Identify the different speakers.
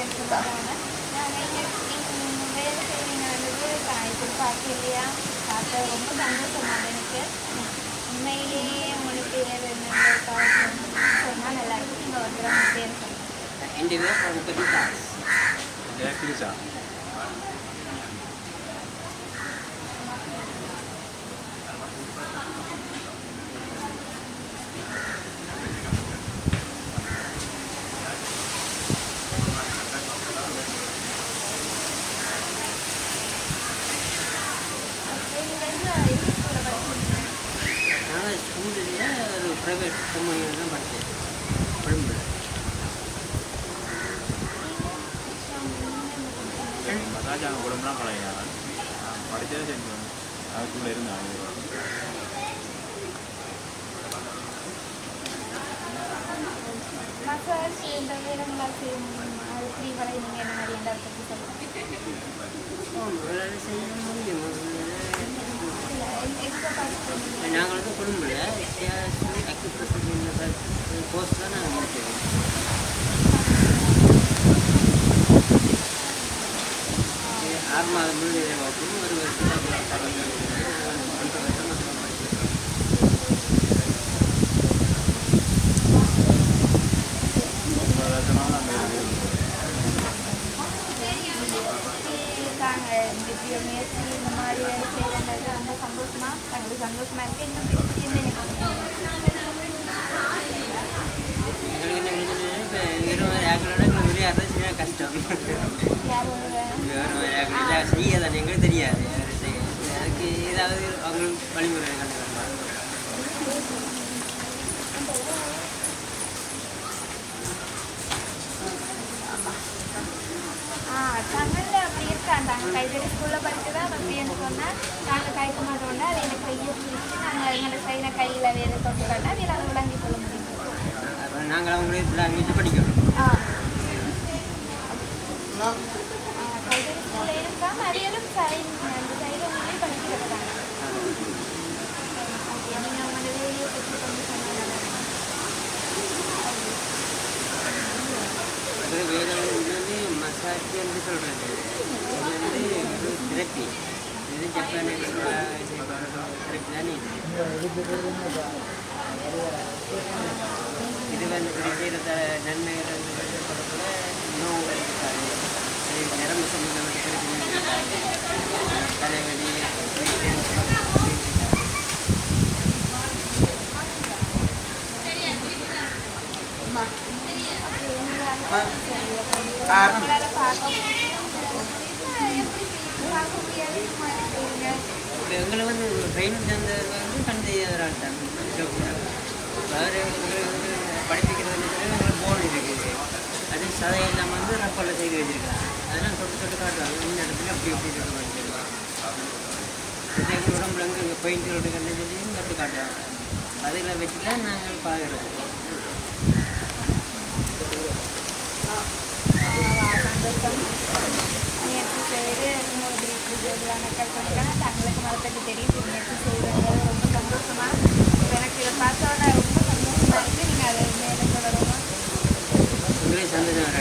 Speaker 1: Experience சொன்னதான நாங்கள் இங்கே வேலை செய்வீங்கன்றது எதிர்பார்க்க இல்லையா பார்க்க ரொம்ப சந்தோஷமாக எனக்கு உண்மையிலேயே உங்களுக்கு சொன்னால் நல்லா இருக்கும் நீங்கள் ஒரு தடவை பேர் சொல்லுங்கள்.
Speaker 2: ப்ரைவேட் கம்பெனியில் தான் படித்தேன் கொழும்புல.
Speaker 3: மசாஜ் குடும்பம்லாம் பழகினாங்க படித்ததே செஞ்சு அதுக்குள்ளே இருந்தாங்க.
Speaker 1: மசாஜ் இந்த வேலைங்களாம் அது ஃப்ரீ வரை நீங்கள் என்ன மாதிரி எந்த பற்றி சொல்லுங்கள்.
Speaker 2: செய்ய முடியும்.
Speaker 1: எக்ஸ்ட்ரா பார்த்து
Speaker 2: நாங்கள் வந்து கொழும்புல அக்யூப்ரெஷர் கோர்ஸ் தான் நாங்கள் முடிச்சோம். 6 மாதம் முழு வேலை பார்க்கணும். ஒரு வருஷம்
Speaker 1: முயற்சி இந்த மாதிரி வேலை செய்கிறது ரொம்ப சந்தோஷமாக எங்களுக்கு சந்தோஷமாக இருக்குது. இன்னும்
Speaker 2: கஷ்டம் செய்யதான் எங்களுக்கு தெரியாது. அதுக்கு ஏதாவது அவங்களுக்கு வழிமுறை
Speaker 1: தமிழில் அப்படி இருக்காண்டாங்க கைத்தறி ஸ்கூலில் படித்து தான் அப்படின்னு சொன்னால் நாங்கள் கைக்க மாட்டோம்னா அது எனக்கு கையை பிடிச்சி நாங்கள் எங்களை சைனை கையில் வேலை தொட்டு காட்டினா அதில் அதை விளங்கி கொள்ள முடியும்.
Speaker 2: நாங்கள் அவங்களுக்கு லாங்குவேஜ் படிக்கணும்.
Speaker 1: கைத்தறி ஸ்கூலில் இருக்காம அவையிலும் அந்த சைடுங்களே படிச்சுக்கிறாங்க. நீங்கள் அவங்களோட வேலையை பற்றி கொண்டு சொன்னாங்க.
Speaker 2: வேலை வந்து மசாஜ் என்று சொல்கிறது. இது வந்து தெரப்பி. இது ஜப்பான் தெரப்பி தானே. இது வந்து செய்கிற நன்மைகள் வந்து சொல்லக்கூட நோவுகள் இருக்காது. நரம்பு சம்பந்தமான தலைவலி எங்களை வந்து ட்ரைனிங் தந்தவர் வந்து கண்டவர் தான். வேறு படிப்பிக்கிறது எங்களுக்கு போன் இருக்குது. அது சதையெல்லாம் வந்து ரப்பரில் செய்து வச்சுருக்காங்க. அதெல்லாம் தொட்டு காட்டுவாங்க. இந்த இடத்துல அப்படி எப்படி சொல்லுவாங்க. எங்கள் உடம்புல வந்து இங்கே பெயிண்ட் ரோடு கண்டு சொல்லியும் தொட்டு காட்டுவாங்க. அதில் வச்சு தான் நாங்கள் பார்க்குறோம்.
Speaker 1: முயற்சி செய்து தங்களுக்கு மரத்துக்கு தெரியும் முயற்சி செய்வது ரொம்ப சந்தோஷமாக எனக்கு இதை பார்த்தோட ரொம்ப சந்தோஷமாக இருக்குது. நீங்கள் அதை மேலே தொடரணும்.
Speaker 2: சந்தோஷம்